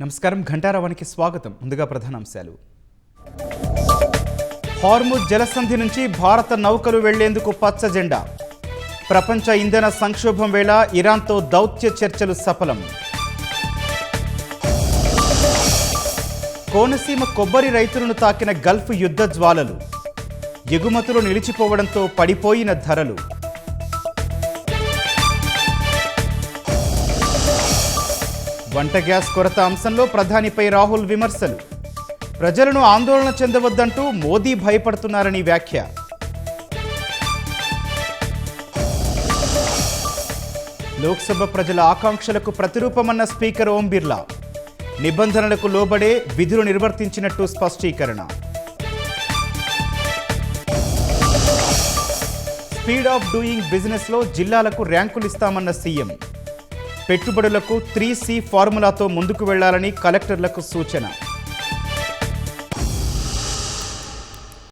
నమస్కారం, ఘంటారావానికి స్వాగతం. ముందుగా ప్రధానాంశాలు. హార్ముజ్ జలసంధి నుంచి భారత నౌకలు వెళ్లేందుకు పచ్చ జెండా. ప్రపంచ ఇంధన సంక్షోభం వేళ ఇరాన్తో దౌత్య చర్చలు సఫలం. కోనసీమ కొబ్బరి రైతులను తాకిన గల్ఫ్ యుద్ధ జ్వాలలు. ఎగుమతులు నిలిచిపోవడంతో పడిపోయిన ధరలు. వంట గ్యాస్ కొరత అంశంలో ప్రధానిపై రాహుల్ విమర్శలు. ప్రజలను ఆందోళన చెందవద్దంటూ మోదీ భయపడుతున్నారని వ్యాఖ్య. లోక్సభ ప్రజల ఆకాంక్షలకు ప్రతిరూపమన్న స్పీకర్ ఓం బిర్లా. నిబంధనలకు లోబడే విధులు నిర్వర్తించినట్టు స్పష్టీకరణ. స్పీడ్ ఆఫ్ డూయింగ్ బిజినెస్లో జిల్లాలకు ర్యాంకులు ఇస్తామన్న సీఎం. పెట్టుబడులకు 3C ఫార్ములాతో ముందుకు వెళ్లాలని కలెక్టర్లకు సూచన.